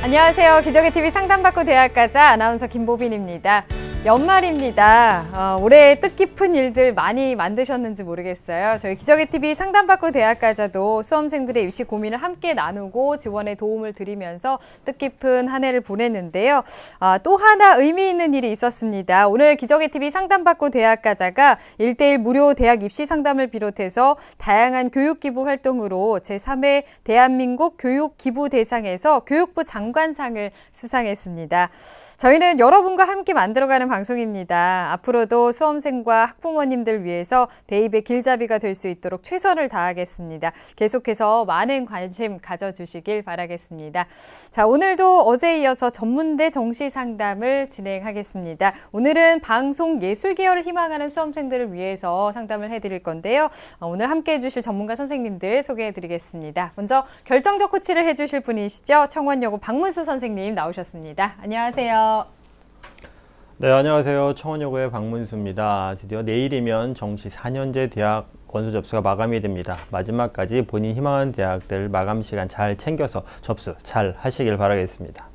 안녕하세요. 기적의 TV 상담받고 대학 가자 아나운서 김보빈입니다. 연말입니다. 올해 뜻깊은 일들 많이 만드셨는지 모르겠어요. 저희 기적의 TV 상담받고 대학 가자도 수험생들의 입시 고민을 함께 나누고 지원에 도움을 드리면서 뜻깊은 한 해를 보냈는데요. 또 하나 의미 있는 일이 있었습니다. 오늘 기적의 TV 상담받고 대학 가자가 1:1 무료 대학 입시 상담을 비롯해서 다양한 교육기부 활동으로 제3회 대한민국 교육기부대상에서 교육부 장관상을 수상했습니다. 저희는 여러분과 함께 만들어가는 방송입니다. 앞으로도 수험생과 학부모님들 위해서 대입의 길잡이가 될 수 있도록 최선을 다하겠습니다. 계속해서 많은 관심 가져주시길 바라겠습니다. 자, 오늘도 어제에 이어서 전문대 정시 상담을 진행하겠습니다. 오늘은 방송 예술 계열을 희망하는 수험생들을 위해서 상담을 해드릴 건데요. 오늘 함께해 주실 전문가 선생님들 소개해드리겠습니다. 먼저 결정적 코치를 해주실 분이시죠. 청원여고 박문수 선생님 나오셨습니다. 안녕하세요. 네, 안녕하세요. 청원여고의 박문수입니다. 드디어 내일이면 정시 4년제 대학 원서 접수가 마감이 됩니다. 마지막까지 본인 희망하는 대학들 마감 시간 잘 챙겨서 접수 잘 하시길 바라겠습니다.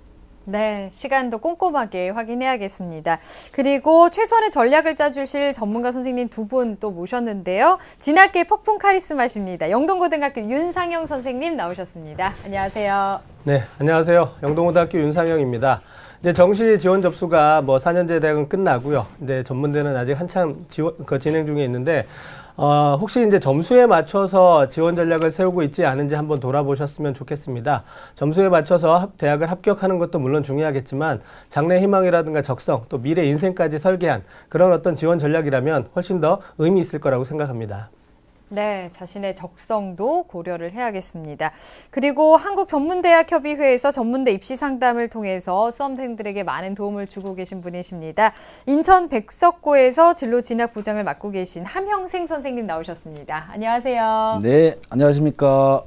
네, 시간도 꼼꼼하게 확인해야겠습니다. 그리고 최선의 전략을 짜주실 전문가 선생님 두 분 또 모셨는데요. 진학계 폭풍 카리스마십니다. 영동고등학교 윤상영 선생님 나오셨습니다. 안녕하세요. 네, 안녕하세요. 영동고등학교 윤상영입니다. 이제 정시 지원 접수가 4년제 대학은 끝나고요. 이제 전문대는 아직 한참 진행 중에 있는데, 혹시 이제 점수에 맞춰서 지원 전략을 세우고 있지 않은지 한번 돌아보셨으면 좋겠습니다. 점수에 맞춰서 대학을 합격하는 것도 물론 중요하겠지만, 장래 희망이라든가 적성, 또 미래 인생까지 설계한 그런 어떤 지원 전략이라면 훨씬 더 의미 있을 거라고 생각합니다. 네, 자신의 적성도 고려를 해야겠습니다. 그리고 한국전문대학협의회에서 전문대 입시 상담을 통해서 수험생들에게 많은 도움을 주고 계신 분이십니다. 인천 백석고에서 진로 진학 부장을 맡고 계신 함형생 선생님 나오셨습니다. 안녕하세요. 네, 안녕하십니까.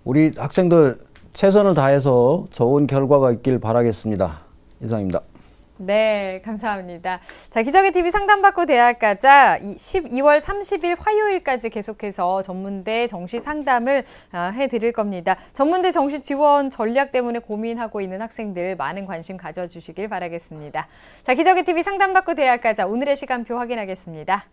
우리 학생들 최선을 다해서 좋은 결과가 있길 바라겠습니다. 이상입니다. 네, 감사합니다. 자, 기적의 TV 상담받고 대학 가자 12월 30일 화요일까지 계속해서 전문대 정시 상담을 해드릴 겁니다. 전문대 정시 지원 전략 때문에 고민하고 있는 학생들 많은 관심 가져주시길 바라겠습니다. 자, 기적의 TV 상담받고 대학 가자 오늘의 시간표 확인하겠습니다.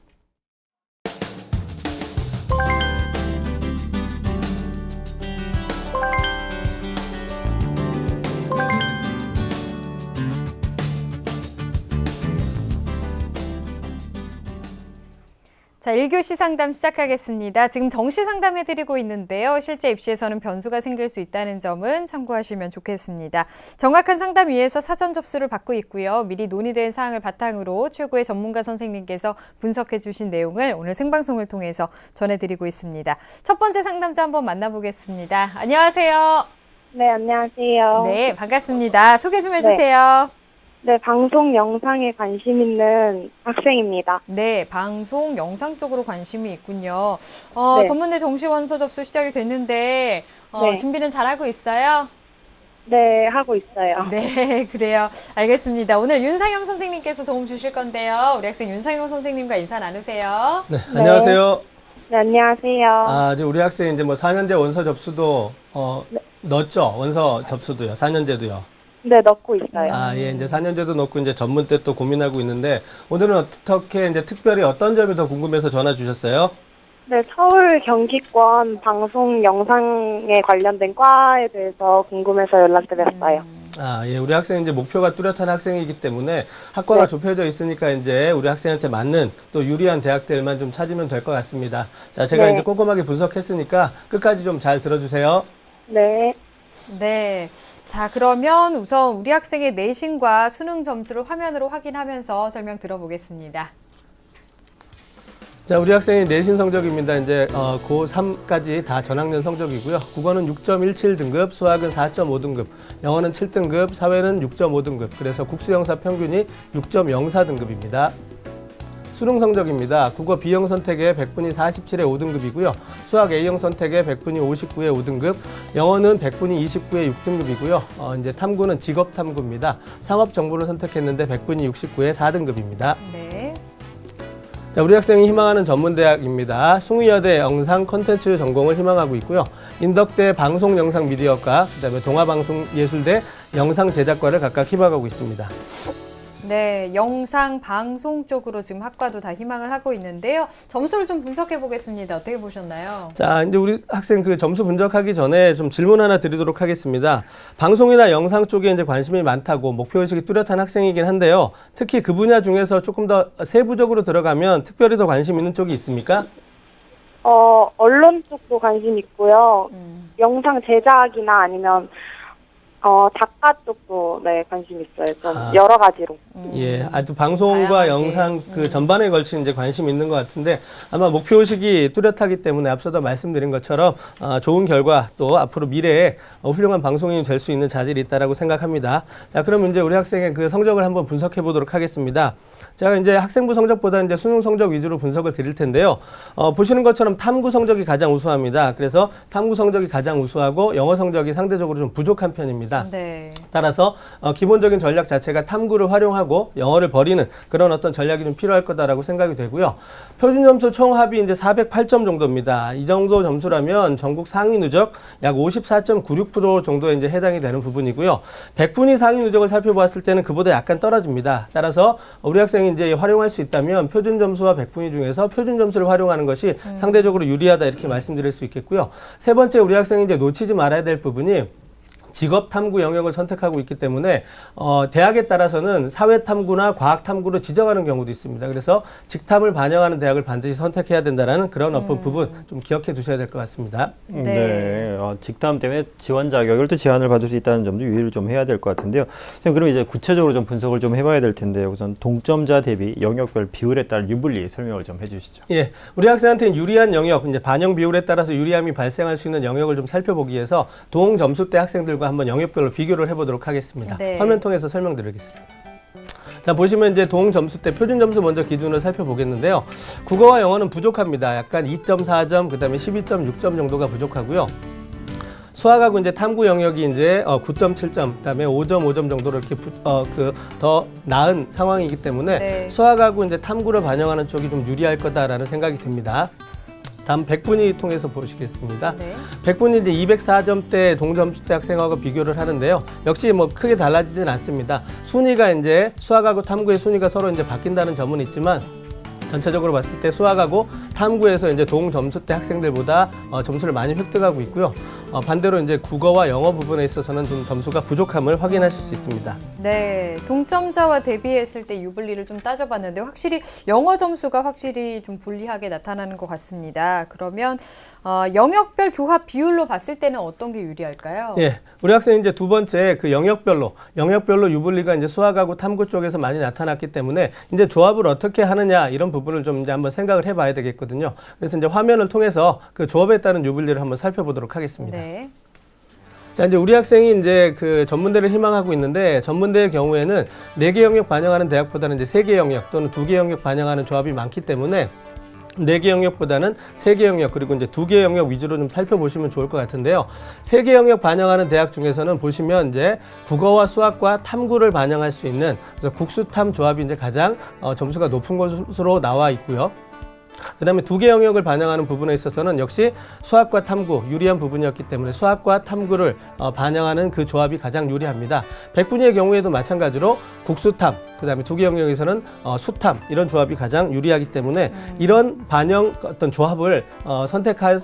자, 1교시 상담 시작하겠습니다. 지금 정시 상담 해드리고 있는데요. 실제 입시에서는 변수가 생길 수 있다는 점은 참고하시면 좋겠습니다. 정확한 상담 위해서 사전 접수를 받고 있고요. 미리 논의된 사항을 바탕으로 최고의 전문가 선생님께서 분석해 주신 내용을 오늘 생방송을 통해서 전해드리고 있습니다. 첫 번째 상담자 한번 만나보겠습니다. 안녕하세요. 네, 안녕하세요. 네, 반갑습니다. 소개 좀 해주세요. 네, 방송 영상에 관심 있는 학생입니다. 네, 방송 영상 쪽으로 관심이 있군요. 네. 전문대 정시 원서 접수 시작이 됐는데 네. 준비는 잘하고 있어요? 네, 하고 있어요. 네, 그래요. 알겠습니다. 오늘 윤상영 선생님께서 도움 주실 건데요. 우리 학생 윤상영 선생님과 인사 나누세요. 네, 안녕하세요. 네, 안녕하세요. 이제 우리 학생 이제 4년제 원서 접수도 넣었죠? 원서 접수도요. 4년제도요. 네, 넣고 있어요. 예, 이제 4년제도 넣고 이제 전문대 또 고민하고 있는데 오늘은 어떻게 이제 특별히 어떤 점이 더 궁금해서 전화 주셨어요? 네, 서울 경기권 방송 영상에 관련된 과에 대해서 궁금해서 연락드렸어요. 예, 우리 학생은 이제 목표가 뚜렷한 학생이기 때문에 학과가 네. 좁혀져 있으니까 이제 우리 학생한테 맞는 또 유리한 대학들만 좀 찾으면 될 것 같습니다. 자, 제가 네. 이제 꼼꼼하게 분석했으니까 끝까지 좀 잘 들어주세요. 네. 네. 자, 그러면 우선 우리 학생의 내신과 수능 점수를 화면으로 확인하면서 설명 들어보겠습니다. 자, 우리 학생의 내신 성적입니다. 이제 고3까지 다 전학년 성적이고요. 국어는 6.17등급, 수학은 4.5등급, 영어는 7등급, 사회는 6.5등급. 그래서 국수영사 평균이 6.04등급입니다. 수능 성적입니다. 국어 B형 선택에 100분이 47에 5등급이고요. 수학 A형 선택에 100분이 59에 5등급, 영어는 100분이 29에 6등급이고요. 이제 탐구는 직업 탐구입니다. 상업 정보를 선택했는데 100분이 69에 4등급입니다. 네. 자, 우리 학생이 희망하는 전문대학입니다. 숭의여대 영상 콘텐츠 전공을 희망하고 있고요. 인덕대 방송 영상 미디어과, 그다음에 동아방송예술대 영상 제작과를 각각 희망하고 있습니다. 네, 영상 방송 쪽으로 지금 학과도 다 희망을 하고 있는데요. 점수를 좀 분석해 보겠습니다. 어떻게 보셨나요? 자, 이제 우리 학생 그 점수 분석하기 전에 좀 질문 하나 드리도록 하겠습니다. 방송이나 영상 쪽에 이제 관심이 많다고 목표의식이 뚜렷한 학생이긴 한데요. 특히 그 분야 중에서 조금 더 세부적으로 들어가면 특별히 더 관심 있는 쪽이 있습니까? 언론 쪽도 관심 있고요. 영상 제작이나 아니면 작가 쪽도 네, 관심 있어요. 좀 여러 가지로. 예, 아주 방송과 다양하게. 영상 그 전반에 걸친 이제 관심 있는 것 같은데 아마 목표의식이 뚜렷하기 때문에 앞서도 말씀드린 것처럼 좋은 결과 또 앞으로 미래에 훌륭한 방송인이 될 수 있는 자질이 있다라고 생각합니다. 자, 그럼 이제 우리 학생의 그 성적을 한번 분석해 보도록 하겠습니다. 제가 이제 학생부 성적보다 이제 수능 성적 위주로 분석을 드릴 텐데요. 보시는 것처럼 탐구 성적이 가장 우수합니다. 그래서 탐구 성적이 가장 우수하고 영어 성적이 상대적으로 좀 부족한 편입니다. 네. 따라서 기본적인 전략 자체가 탐구를 활용하고 영어를 버리는 그런 어떤 전략이 좀 필요할 거다라고 생각이 되고요. 표준 점수 총 합이 이제 408점 정도입니다. 이 정도 점수라면 전국 상위 누적 약 54.96% 정도에 이제 해당이 되는 부분이고요. 100분위 상위 누적을 살펴보았을 때는 그보다 약간 떨어집니다. 따라서 우리 학생이 이제 활용할 수 있다면 표준 점수와 100분위 중에서 표준 점수를 활용하는 것이 상대적으로 유리하다 이렇게 말씀드릴 수 있겠고요. 세 번째 우리 학생이 이제 놓치지 말아야 될 부분이 직업 탐구 영역을 선택하고 있기 때문에 대학에 따라서는 사회 탐구나 과학 탐구로 지정하는 경우도 있습니다. 그래서 직탐을 반영하는 대학을 반드시 선택해야 된다라는 그런 어떤 부분 좀 기억해 두셔야 될 것 같습니다. 네. 직탐 때문에 지원 자격을 또 제한을 받을 수 있다는 점도 유의를 좀 해야 될 것 같은데요. 선생님, 그럼 이제 구체적으로 좀 분석을 좀 해봐야 될 텐데요. 우선 동점자 대비 영역별 비율에 따른 유불리 설명을 좀 해주시죠. 예, 우리 학생한테는 유리한 영역, 이제 반영 비율에 따라서 유리함이 발생할 수 있는 영역을 좀 살펴보기 위해서 동 점수대 학생들과 한번 영역별로 비교를 해보도록 하겠습니다. 네. 화면 통해서 설명드리겠습니다. 자, 보시면 이제 동 점수 때 표준 점수 먼저 기준으로 살펴보겠는데요. 국어와 영어는 부족합니다. 약간 2.4점, 그 다음에 12.6점 정도가 부족하고요. 수학하고 이제 탐구 영역이 이제 9.7점, 그다음에 5.5점 정도로 이렇게 더 나은 상황이기 때문에 네. 수학하고 이제 탐구를 반영하는 쪽이 좀 유리할 거다라는 생각이 듭니다. 다음 100분위 통해서 보시겠습니다. 네. 100분위 이제 204점대 동점수대 학생하고 비교를 하는데요. 역시 뭐 크게 달라지진 않습니다. 순위가 이제 수학하고 탐구의 순위가 서로 이제 바뀐다는 점은 있지만 전체적으로 봤을 때 수학하고 탐구에서 이제 동점수대 학생들보다 점수를 많이 획득하고 있고요. 반대로 이제 국어와 영어 부분에 있어서는 좀 점수가 부족함을 확인하실 수 있습니다. 네, 동점자와 대비했을 때 유불리를 좀 따져봤는데 확실히 영어 점수가 확실히 좀 불리하게 나타나는 것 같습니다. 그러면 영역별 교합 비율로 봤을 때는 어떤 게 유리할까요? 예, 우리 학생이 이제 두 번째 그 영역별로 유불리가 이제 수학하고 탐구 쪽에서 많이 나타났기 때문에 이제 조합을 어떻게 하느냐 이런 부분을 좀 이제 한번 생각을 해봐야 되겠거든요. 그래서 이제 화면을 통해서 그 조합에 따른 유불리를 한번 살펴보도록 하겠습니다. 네. 자, 이제 우리 학생이 이제 그 전문대를 희망하고 있는데 전문대의 경우에는 4개 영역 반영하는 대학보다는 이제 3개 영역 또는 2개 영역 반영하는 조합이 많기 때문에 4개 영역보다는 3개 영역 그리고 이제 2개 영역 위주로 좀 살펴보시면 좋을 것 같은데요. 3개 영역 반영하는 대학 중에서는 보시면 이제 국어와 수학과 탐구를 반영할 수 있는 그래서 국수탐 조합이 이제 가장 점수가 높은 것으로 나와 있고요. 그 다음에 2개 영역을 반영하는 부분에 있어서는 역시 수학과 탐구 유리한 부분이었기 때문에 수학과 탐구를 반영하는 그 조합이 가장 유리합니다. 100분위의 경우에도 마찬가지로 국수탐, 그 다음에 2개 영역에서는 수탐 이런 조합이 가장 유리하기 때문에 이런 반영 어떤 조합을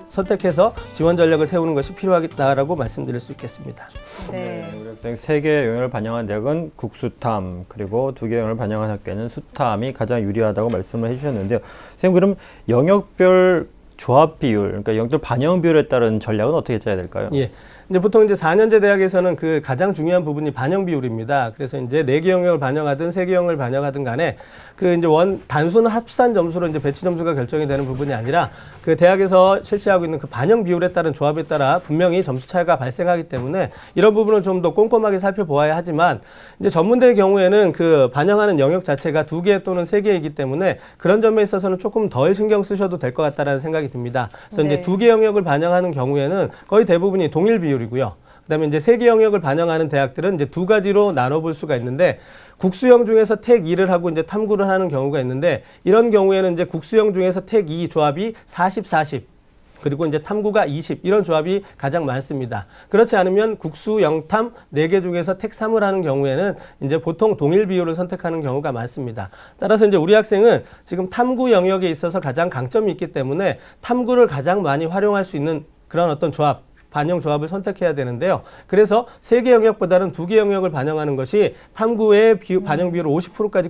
선택해서 지원 전략을 세우는 것이 필요하겠다라고 말씀드릴 수 있겠습니다. 네. 우리 학생 3개 영역을 반영한 대학은 국수탐, 그리고 2개 영역을 반영한 학교는 수탐이 가장 유리하다고 말씀을 해주셨는데요. 선생님, 그럼 영역별 조합 비율, 그러니까 영역별 반영 비율에 따른 전략은 어떻게 짜야 될까요? 예. 이제 보통 이제 4년제 대학에서는 그 가장 중요한 부분이 반영 비율입니다. 그래서 이제 4개 영역을 반영하든 3개 영역을 반영하든 간에 그 이제 단순 합산 점수로 이제 배치 점수가 결정이 되는 부분이 아니라 그 대학에서 실시하고 있는 그 반영 비율에 따른 조합에 따라 분명히 점수 차이가 발생하기 때문에 이런 부분을 좀 더 꼼꼼하게 살펴보아야 하지만 이제 전문대의 경우에는 그 반영하는 영역 자체가 2개 또는 3개이기 때문에 그런 점에 있어서는 조금 덜 신경 쓰셔도 될 것 같다라는 생각이 듭니다. 그래서 네. 이제 2개 영역을 반영하는 경우에는 거의 대부분이 동일 비율이고요. 그다음에 이제 세개 영역을 반영하는 대학들은 이제 두 가지로 나눠볼 수가 있는데 국수형 중에서 택 2를 하고 이제 탐구를 하는 경우가 있는데 이런 경우에는 이제 국수형 중에서 택 2 조합이 40, 40. 그리고 이제 탐구가 20 이런 조합이 가장 많습니다. 그렇지 않으면 국수, 영탐 4개 중에서 택 3을 하는 경우에는 이제 보통 동일 비율을 선택하는 경우가 많습니다. 따라서 이제 우리 학생은 지금 탐구 영역에 있어서 가장 강점이 있기 때문에 탐구를 가장 많이 활용할 수 있는 그런 어떤 조합, 반영 조합을 선택해야 되는데요. 그래서 3개 영역보다는 2개 영역을 반영하는 것이 탐구의 반영 비율을 50%까지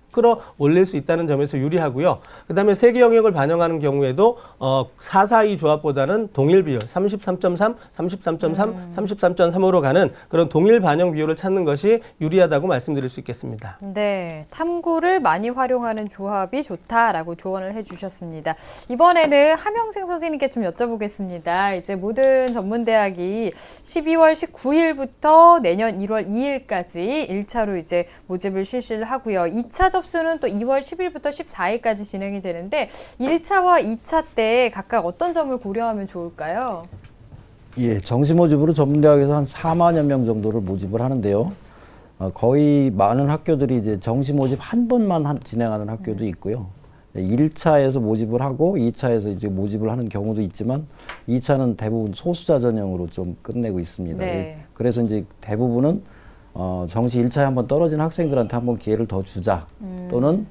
끌어올릴 수 있다는 점에서 유리하고요. 그 다음에 3개 영역을 반영하는 경우에도 4-4-2 조합보다는 동일 비율 33.3, 33.3, 33.3으로 가는 그런 동일 반영 비율을 찾는 것이 유리하다고 말씀드릴 수 있겠습니다. 네, 탐구를 많이 활용하는 조합이 좋다라고 조언을 해주셨습니다. 이번에는 함영생 선생님께 좀 여쭤보겠습니다. 이제 모든 전문대학이 12월 19일부터 내년 1월 2일까지 1차로 이제 모집을 실시를 하고요. 2차 접수는 또 2월 10일부터 14일까지 진행이 되는데 1차와 2차 때 각각 어떤 점을 고려하면 좋을까요? 예, 정시 모집으로 전문대학에서 한 4만여 명 정도를 모집을 하는데요. 거의 많은 학교들이 이제 정시 모집 한 번만 진행하는 학교도 있고요. 1차에서 모집을 하고 2차에서 이제 모집을 하는 경우도 있지만 2차는 대부분 소수자 전형으로 좀 끝내고 있습니다. 네. 그래서 이제 대부분은 정시 1차에 한번 떨어진 학생들한테 한번 기회를 더 주자. 또는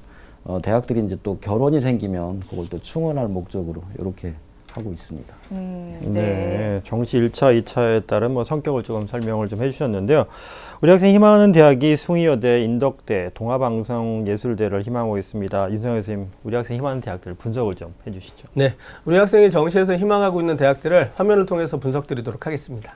대학들이 이제 또 결혼이 생기면 그걸 또 충원할 목적으로 이렇게 하고 있습니다. 네. 정시 1차, 2차에 따른 뭐 성격을 조금 설명을 좀 해주셨는데요. 우리 학생 희망하는 대학이 숭의여대, 인덕대, 동아방송예술대를 희망하고 있습니다. 윤성현 선생님, 우리 학생 희망하는 대학들 분석을 좀 해주시죠. 네, 우리 학생이 정시에서 희망하고 있는 대학들을 화면을 통해서 분석드리도록 하겠습니다.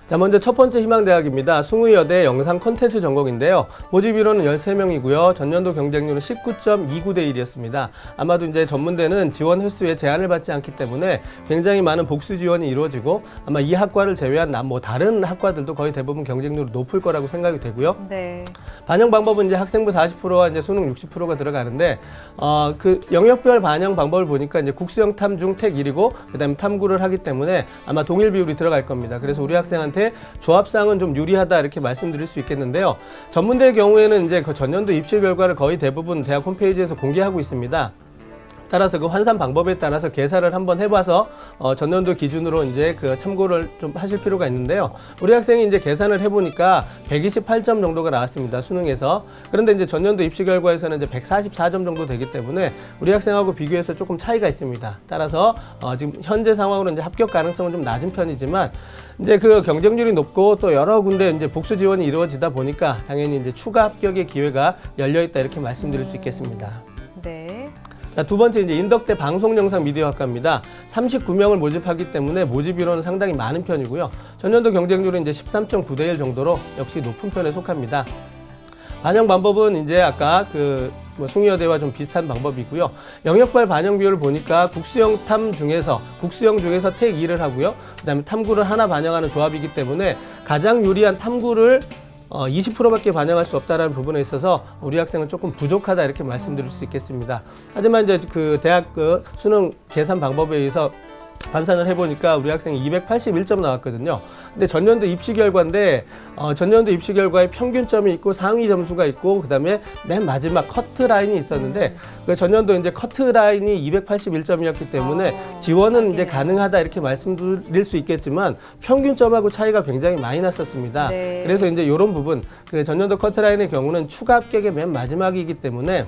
자, 먼저 첫 번째 희망대학입니다. 숭의여대 영상 콘텐츠 전공인데요. 모집 인원은 13명이고요. 전년도 경쟁률은 19.29대 1이었습니다. 아마도 이제 전문대는 지원 횟수에 제한을 받지 않기 때문에 굉장히 많은 복수 지원이 이루어지고 아마 이 학과를 제외한 다른 학과들도 거의 대부분 경쟁률이 높을 거라고 생각이 되고요. 네. 반영 방법은 이제 학생부 40%와 이제 수능 60%가 들어가는데 그 영역별 반영 방법을 보니까 이제 국수형 탐중 택 1이고 그다음에 탐구를 하기 때문에 아마 동일 비율이 들어갈 겁니다. 그래서 우리 학생한테 조합상은 좀 유리하다 이렇게 말씀드릴 수 있겠는데요. 전문대의 경우에는 이제 그 전년도 입시 결과를 거의 대부분 대학 홈페이지에서 공개하고 있습니다. 따라서 그 환산 방법에 따라서 계산을 한번 해봐서 전년도 기준으로 이제 그 참고를 좀 하실 필요가 있는데요. 우리 학생이 이제 계산을 해보니까 128점 정도가 나왔습니다. 수능에서. 그런데 이제 전년도 입시 결과에서는 이제 144점 정도 되기 때문에 우리 학생하고 비교해서 조금 차이가 있습니다. 따라서 지금 현재 상황으로 이제 합격 가능성은 좀 낮은 편이지만 이제 그 경쟁률이 높고 또 여러 군데 이제 복수 지원이 이루어지다 보니까 당연히 이제 추가 합격의 기회가 열려 있다 이렇게 말씀드릴 수 있겠습니다. 네. 자, 두 번째 이제 인덕대 방송영상 미디어학과입니다. 39명을 모집하기 때문에 모집 인원은 상당히 많은 편이고요. 전년도 경쟁률은 이제 13.9대 1 정도로 역시 높은 편에 속합니다. 반영 방법은 이제 아까 숭의여대와 좀 비슷한 방법이고요. 영역별 반영 비율을 보니까 국수형 중에서 택 2를 하고요. 그다음에 탐구를 하나 반영하는 조합이기 때문에 가장 유리한 탐구를 20%밖에 반영할 수 없다라는 부분에 있어서 우리 학생은 조금 부족하다 이렇게 말씀드릴 수 있겠습니다. 하지만 이제 그 대학 수능 계산 방법에 의해서 환산을 해보니까 우리 학생이 281점 나왔거든요. 근데 전년도 입시 결과인데 전년도 입시 결과에 평균점이 있고 상위 점수가 있고 그다음에 맨 마지막 커트라인이 있었는데 그 전년도 이제 커트라인이 281점이었기 때문에 지원은 이제 가능하다 이렇게 말씀드릴 수 있겠지만 평균점하고 차이가 굉장히 많이 났었습니다. 네. 그래서 이제 이런 부분 그 전년도 커트라인의 경우는 추가 합격의 맨 마지막이기 때문에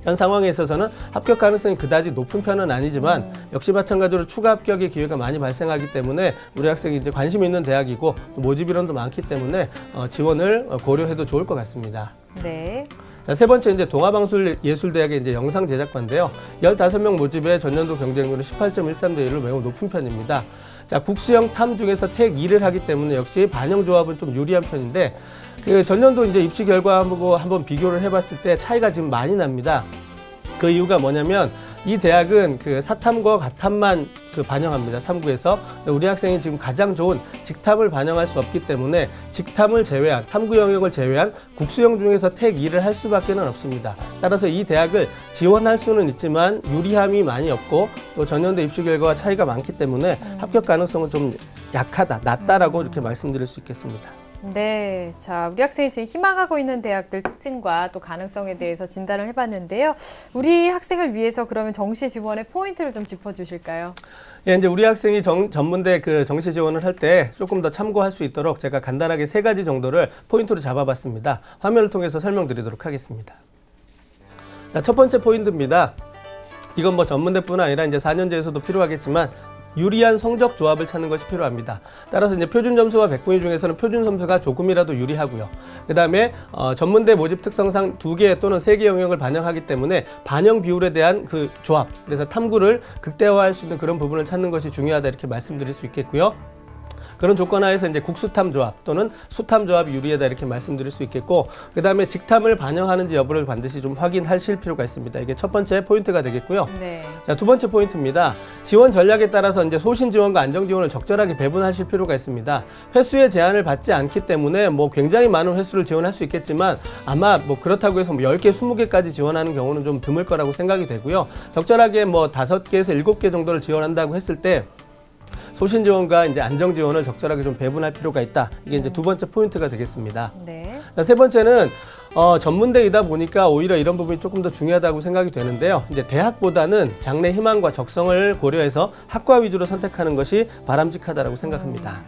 현 상황에 있어서는 합격 가능성이 그다지 높은 편은 아니지만 역시 마찬가지로 추가 합격의 기회가 많이 발생하기 때문에 우리 학생이 이제 관심 있는 대학이고 모집 인원도 많기 때문에 지원을 고려해도 좋을 것 같습니다. 네. 자, 세 번째 이제 동아방송예술대학의 이제 영상 제작과인데요. 15명 모집에 전년도 경쟁률은 18.13대 1로 매우 높은 편입니다. 자, 국수형 탐 중에서 택 2를 하기 때문에 역시 반영 조합은 좀 유리한 편인데 그 전년도 이제 입시 결과하고 한번 비교를 해봤을 때 차이가 지금 많이 납니다. 그 이유가 뭐냐면 이 대학은 그 사탐과 가탐만 반영합니다. 탐구에서 우리 학생이 지금 가장 좋은 직탐을 반영할 수 없기 때문에 직탐을 제외한 탐구 영역을 제외한 국수형 중에서 택 2를 할 수밖에는 없습니다. 따라서 이 대학을 지원할 수는 있지만 유리함이 많이 없고 또 전년도 입시 결과와 차이가 많기 때문에 합격 가능성은 좀 약하다, 낮다라고 이렇게 말씀드릴 수 있겠습니다. 네, 자 우리 학생이 지금 희망하고 있는 대학들 특징과 또 가능성에 대해서 진단을 해봤는데요. 우리 학생을 위해서 그러면 정시 지원의 포인트를 좀 짚어주실까요? 예, 이제 우리 학생이 전문대 그 정시 지원을 할 때 조금 더 참고할 수 있도록 제가 간단하게 3가지 정도를 포인트로 잡아봤습니다. 화면을 통해서 설명드리도록 하겠습니다. 자, 첫 번째 포인트입니다. 이건 뭐 전문대뿐 아니라 이제 4년제에서도 필요하겠지만 유리한 성적 조합을 찾는 것이 필요합니다. 따라서 이제 표준 점수와 백분위 중에서는 표준 점수가 조금이라도 유리하고요. 그 다음에 전문대 모집 특성상 2개 또는 3개 영역을 반영하기 때문에 반영 비율에 대한 그 조합, 그래서 탐구를 극대화할 수 있는 그런 부분을 찾는 것이 중요하다 이렇게 말씀드릴 수 있겠고요. 그런 조건 하에서 이제 국수탐 조합 또는 수탐 조합이 유리하다 이렇게 말씀드릴 수 있겠고, 그 다음에 직탐을 반영하는지 여부를 반드시 좀 확인하실 필요가 있습니다. 이게 첫 번째 포인트가 되겠고요. 네. 자, 두 번째 포인트입니다. 지원 전략에 따라서 이제 소신 지원과 안정 지원을 적절하게 배분하실 필요가 있습니다. 횟수의 제한을 받지 않기 때문에 뭐 굉장히 많은 횟수를 지원할 수 있겠지만 아마 뭐 그렇다고 해서 뭐 10개, 20개까지 지원하는 경우는 좀 드물 거라고 생각이 되고요. 적절하게 뭐 5개에서 7개 정도를 지원한다고 했을 때 소신 지원과 이제 안정 지원을 적절하게 좀 배분할 필요가 있다. 이게 이제 두 번째 포인트가 되겠습니다. 네. 자, 세 번째는 전문대이다 보니까 오히려 이런 부분이 조금 더 중요하다고 생각이 되는데요. 이제 대학보다는 장래 희망과 적성을 고려해서 학과 위주로 선택하는 것이 바람직하다라고 생각합니다.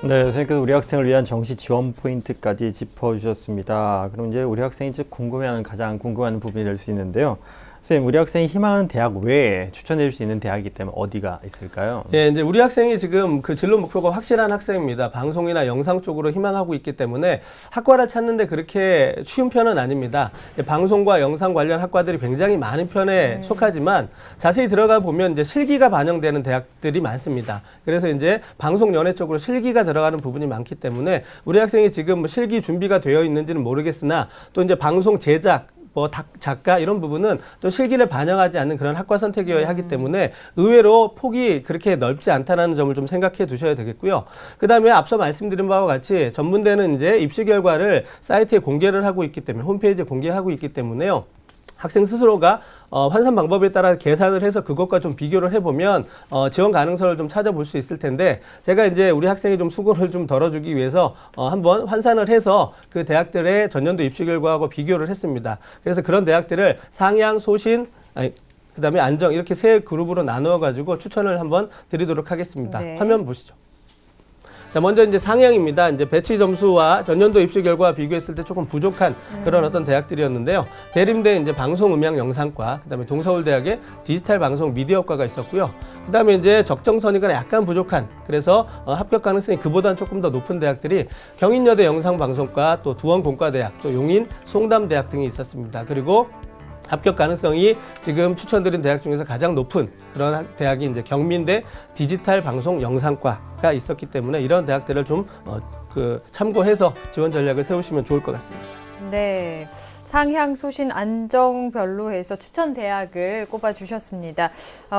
네, 선생님께서 우리 학생을 위한 정시 지원 포인트까지 짚어주셨습니다. 그럼 이제 우리 학생이 가장 궁금한 부분이 될 수 있는데요. 선생님, 우리 학생이 희망하는 대학 외에 추천해 줄 수 있는 대학이기 때문에 어디가 있을까요? 예, 이제 우리 학생이 지금 그 진로 목표가 확실한 학생입니다. 방송이나 영상 쪽으로 희망하고 있기 때문에 학과를 찾는데 그렇게 쉬운 편은 아닙니다. 방송과 영상 관련 학과들이 굉장히 많은 편에 속하지만 자세히 들어가 보면 이제 실기가 반영되는 대학들이 많습니다. 그래서 이제 방송 연예 쪽으로 실기가 들어가는 부분이 많기 때문에 우리 학생이 지금 뭐 실기 준비가 되어 있는지는 모르겠으나 또 이제 방송 제작 뭐 작가 이런 부분은 또 실기를 반영하지 않는 그런 학과 선택이어야 하기 때문에 의외로 폭이 그렇게 넓지 않다는 점을 좀 생각해 두셔야 되겠고요. 그 다음에 앞서 말씀드린 바와 같이 전문대는 이제 입시 결과를 사이트에 공개를 하고 있기 때문에 홈페이지에 공개하고 있기 때문에요. 학생 스스로가 환산 방법에 따라 계산을 해서 그것과 좀 비교를 해보면 지원 가능성을 좀 찾아볼 수 있을 텐데, 제가 이제 우리 학생이 좀 수고를 좀 덜어주기 위해서 한번 환산을 해서 그 대학들의 전년도 입시 결과하고 비교를 했습니다. 그래서 그런 대학들을 상향, 소신, 그 다음에 안정 이렇게 3그룹으로 나누어 가지고 추천을 한번 드리도록 하겠습니다. 네. 화면 보시죠. 자, 먼저 이제 상향입니다. 이제 배치 점수와 전년도 입시 결과와 비교했을 때 조금 부족한 그런 어떤 대학들이었는데요. 대림대 이제 방송 음향 영상과, 그다음에 동서울대학의 디지털 방송 미디어과가 있었고요. 그다음에 이제 적정선이가 약간 부족한, 그래서 합격 가능성이 그보다는 조금 더 높은 대학들이 경인여대 영상방송과, 또 두원공과대학, 또 용인 송담대학 등이 있었습니다. 그리고 합격 가능성이 지금 추천드린 대학 중에서 가장 높은 그런 대학이 이제 경민대 디지털 방송 영상과가 있었기 때문에 이런 대학들을 좀 참고해서 지원 전략을 세우시면 좋을 것 같습니다. 네. 상향, 소신, 안정별로 해서 추천 대학을 꼽아주셨습니다.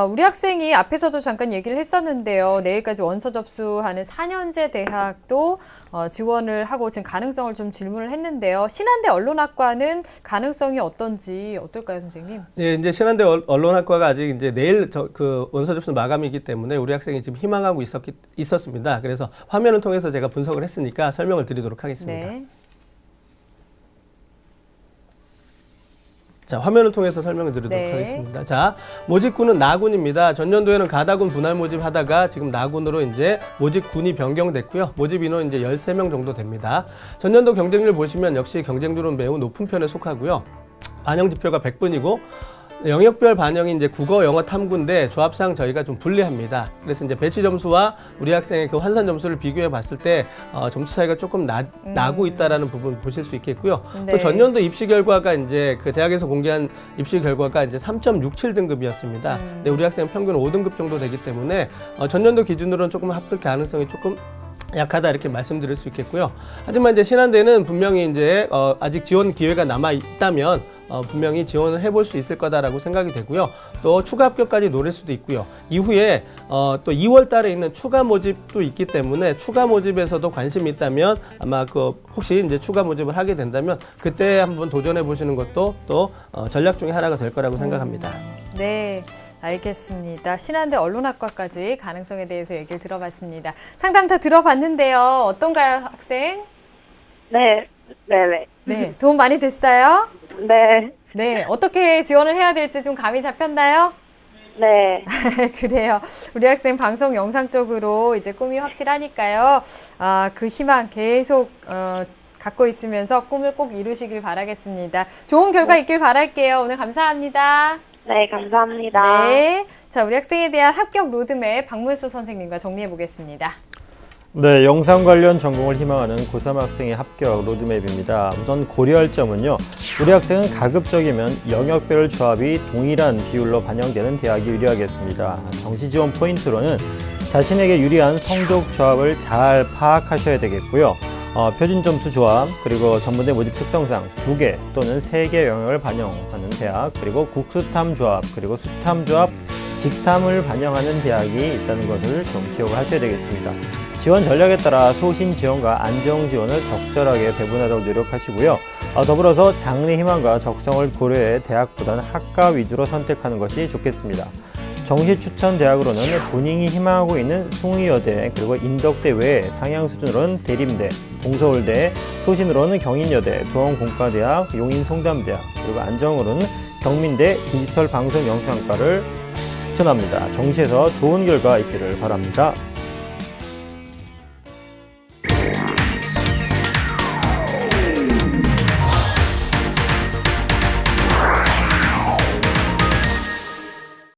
우리 학생이 앞에서도 잠깐 얘기를 했었는데요. 내일까지 원서 접수하는 4년제 대학도 지원을 하고 지금 가능성을 좀 질문을 했는데요. 신한대 언론학과는 가능성이 어떤지 어떨까요, 선생님? 예, 이제 신한대 언론학과가 아직 이제 내일 그 원서 접수 마감이기 때문에 우리 학생이 지금 희망하고 있었습니다. 그래서 화면을 통해서 제가 분석을 했으니까 설명을 드리도록 하겠습니다. 네. 자, 화면을 통해서 설명을 드리도록 네. 하겠습니다. 자, 모집군은 나군입니다. 전년도에는 가다군 분할 모집하다가 지금 나군으로 이제 모집군이 변경됐고요. 모집 인원 이제 13명 정도 됩니다. 전년도 경쟁률 보시면 역시 경쟁률은 매우 높은 편에 속하고요. 반영 지표가 100분이고 영역별 반영이 이제 국어, 영어, 탐구인데 조합상 저희가 좀 불리합니다. 그래서 이제 배치 점수와 우리 학생의 그 환산 점수를 비교해 봤을 때 점수 차이가 조금 나고 있다라는 부분 보실 수 있겠고요. 네. 또 전년도 입시 결과가 이제 그 대학에서 공개한 입시 결과가 이제 3.67 등급이었습니다. 근데 우리 학생은 평균 5등급 정도 되기 때문에 전년도 기준으로는 조금 합격 가능성이 조금 약하다 이렇게 말씀드릴 수 있겠고요. 하지만 이제 신한대는 분명히 이제 아직 지원 기회가 남아 있다면 분명히 지원을 해볼 수 있을 거다라고 생각이 되고요. 또 추가 합격까지 노릴 수도 있고요. 이후에 또 2월 달에 있는 추가 모집도 있기 때문에 추가 모집에서도 관심이 있다면 아마 혹시 이제 추가 모집을 하게 된다면 그때 한번 도전해 보시는 것도 또 전략 중에 하나가 될 거라고 생각합니다. 네, 알겠습니다. 신한대 언론학과까지 가능성에 대해서 얘기를 들어봤습니다. 상담 다 들어봤는데요. 어떤가요, 학생? 네, 네네. 네, 도움 많이 됐어요? 네, 네, 어떻게 지원을 해야 될지 좀 감이 잡혔나요? 네. 그래요. 우리 학생 방송 영상 쪽으로 이제 꿈이 확실하니까요. 그 희망 계속 갖고 있으면서 꿈을 꼭 이루시길 바라겠습니다. 좋은 결과 있길 바랄게요. 오늘 감사합니다. 네, 감사합니다. 네. 자, 우리 학생에 대한 합격 로드맵 박문수 선생님과 정리해 보겠습니다. 네, 영상 관련 전공을 희망하는 고3 학생의 합격 로드맵입니다. 우선 고려할 점은요. 우리 학생은 가급적이면 영역별 조합이 동일한 비율로 반영되는 대학이 유리하겠습니다. 정시 지원 포인트로는 자신에게 유리한 성적 조합을 잘 파악하셔야 되겠고요. 표준 점수 조합, 그리고 전문대 모집 특성상 2개 또는 3개 영역을 반영하는 대학, 그리고 국수탐 조합, 그리고 수탐 조합, 직탐을 반영하는 대학이 있다는 것을 좀 기억을 하셔야 되겠습니다. 지원 전략에 따라 소신 지원과 안정 지원을 적절하게 배분하도록 노력하시고요. 더불어서 장래 희망과 적성을 고려해 대학보다는 학과 위주로 선택하는 것이 좋겠습니다. 정시 추천 대학으로는 본인이 희망하고 있는 숭의여대, 그리고 인덕대 외에 상향 수준으로는 대림대, 동서울대, 소신으로는 경인여대, 도원공과대학, 용인송담대학, 그리고 안정으로는 경민대 디지털 방송 영상과를 추천합니다. 정시에서 좋은 결과 있기를 바랍니다.